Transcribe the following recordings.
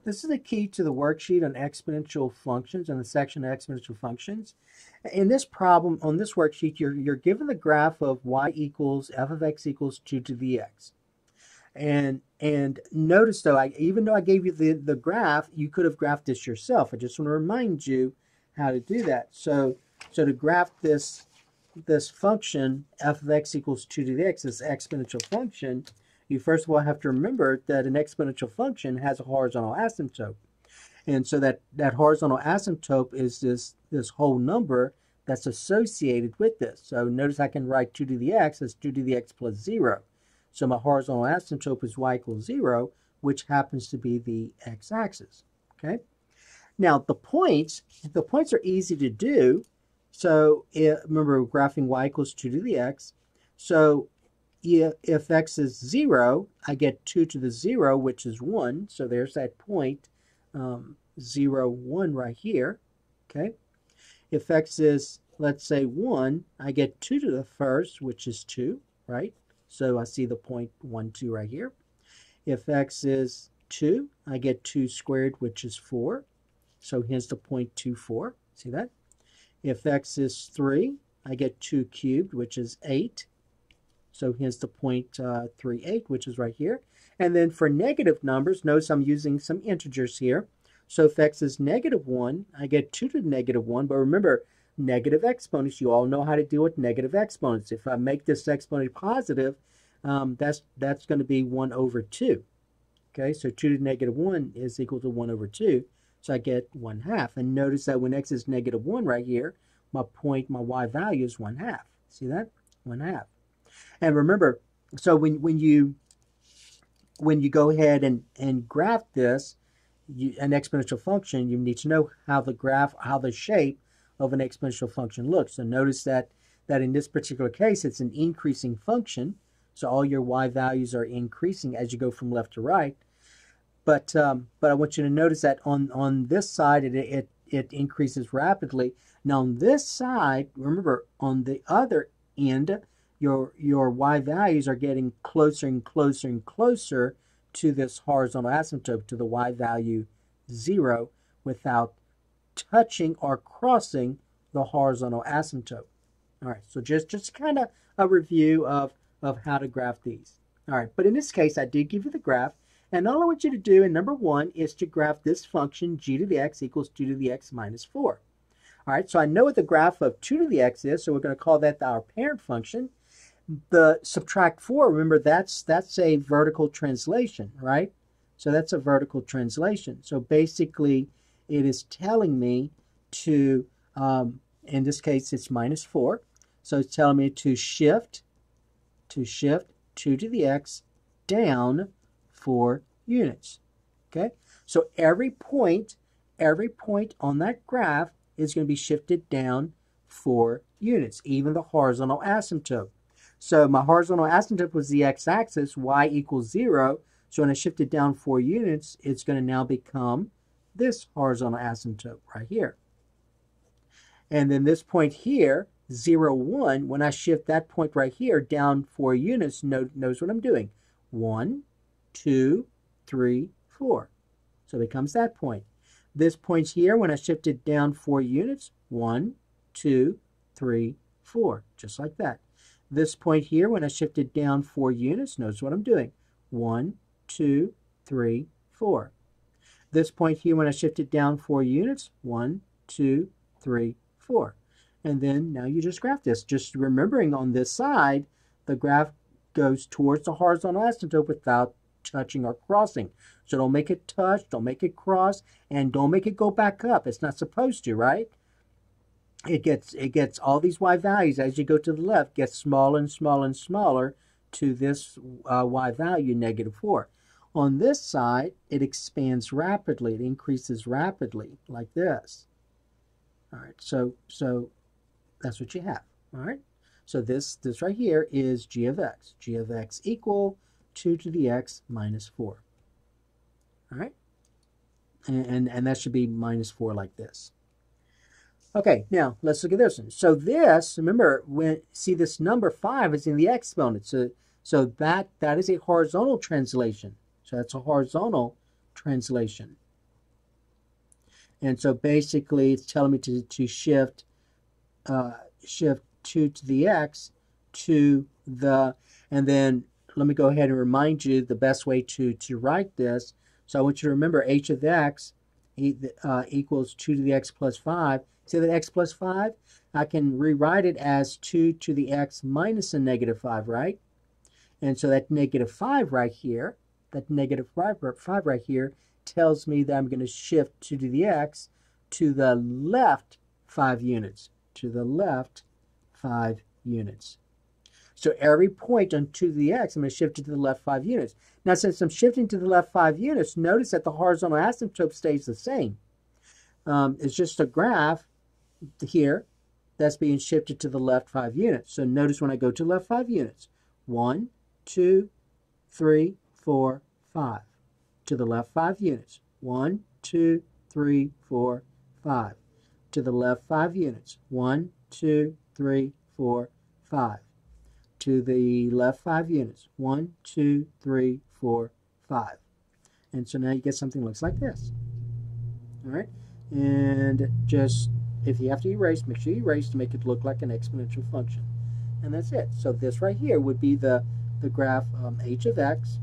This is the key to the worksheet on exponential functions and the section of exponential functions. In this problem, on this worksheet, you're given the graph of y equals f of x equals 2 to the x. And notice though, even though I gave you the graph, you could have graphed this yourself. I just want to remind you how to do that. So to graph this function, f of x equals 2 to the x, this exponential function, you first of all have to remember that an exponential function has a horizontal asymptote. And so that horizontal asymptote is this whole number that's associated with this. So notice I can write 2 to the x as 2 to the x plus 0. So my horizontal asymptote is y equals 0, which happens to be the x-axis. Okay. Now the points are easy to do. So remember, we're graphing y equals 2 to the x. So if x is 0, I get 2 to the 0, which is 1. So there's that point, 0, 1 right here. Okay. If x is, let's say, 1, I get 2 to the first, which is 2, right? So I see the point 1, 2 right here. If x is 2, I get 2 squared, which is 4. So here's the point 2, 4. See that? If x is 3, I get 2 cubed, which is 8. So here's the point 3, 8, which is right here. And then for negative numbers, notice I'm using some integers here. So if x is negative 1, I get 2 to the negative 1. But remember, negative exponents, you all know how to deal with negative exponents. If I make this exponent positive, that's going to be 1 over 2. Okay, so 2 to the negative 1 is equal to 1 over 2. So I get 1/2. And notice that when x is negative 1 right here, my y value is 1/2. See that? 1/2. And remember, so when you go ahead and graph this, an exponential function, you need to know how the shape of an exponential function looks. So notice that in this particular case, it's an increasing function. So all your y values are increasing as you go from left to right. But I want you to notice that on this side, it increases rapidly. Now on this side, remember, on the other end, your y values are getting closer and closer and closer to this horizontal asymptote, to the y value 0, without touching or crossing the horizontal asymptote. All right, so just kind of a review of how to graph these. All right, but in this case, I did give you the graph, and all I want you to do in number 1 is to graph this function g to the x equals 2 to the x minus 4. All right, so I know what the graph of 2 to the x is, so we're going to call that our parent function. The subtract 4, remember, that's a vertical translation, right? So that's a vertical translation. So basically, it is telling me to, in this case, it's minus 4. So it's telling me to shift 2 to the x down 4 units. Okay? So every point on that graph is going to be shifted down 4 units, even the horizontal asymptote. So my horizontal asymptote was the x-axis, y equals 0. So when I shift it down 4 units, it's going to now become this horizontal asymptote right here. And then this point here, 0, 1, when I shift that point right here down 4 units, notice what I'm doing. 1, 2, 3, 4. So it becomes that point. This point here, when I shift it down 4 units, 1, 2, 3, 4, just like that. This point here, when I shift it down 4 units, notice what I'm doing. 1, 2, 3, 4. This point here, when I shift it down 4 units, 1, 2, 3, 4. And then now you just graph this. Just remembering on this side, the graph goes towards the horizontal asymptote without touching or crossing. So don't make it touch, don't make it cross, and don't make it go back up. It's not supposed to, right? It gets all these y values as you go to the left, gets smaller and smaller and smaller to this y value, negative 4. On this side, it expands rapidly. It increases rapidly like this. All right, so that's what you have. All right, so this right here is g of x. G of x equal 2 to the x minus 4. All right, and that should be minus 4 like this. Okay, now let's look at this one. So this, remember, see this number 5 is in the exponent. So that is a horizontal translation. So that's a horizontal translation. And so basically it's telling me to shift 2 to the x to the, and then let me go ahead and remind you the best way to write this. So I want you to remember h of x equals 2 to the x plus 5. See that x plus 5? I can rewrite it as 2 to the x minus a negative 5, right? And so that negative 5 right here, that negative 5 right here tells me that I'm going to shift 2 to the x to the left 5 units. To the left 5 units. So every point on 2 to the x, I'm going to shift it to the left 5 units. Now, since I'm shifting to the left 5 units, notice that the horizontal asymptote stays the same. It's just a graph here that's being shifted to the left 5 units. So notice when I go to left 5 units, 1, 2, 3, 4, 5. To the left 5 units, 1, 2, 3, 4, 5. To the left 5 units, 1, 2, 3, 4, 5. To the left 5 units, 1, 2, 3, 4, 5. And so now you get something that looks like this. All right, and just if you have to erase, make sure you erase to make it look like an exponential function. And that's it. So this right here would be the graph h of x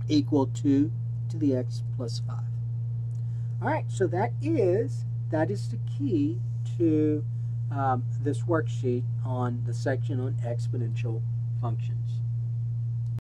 equal 2 to the x plus 5. All right, so that is the key to this worksheet on the section on exponential functions.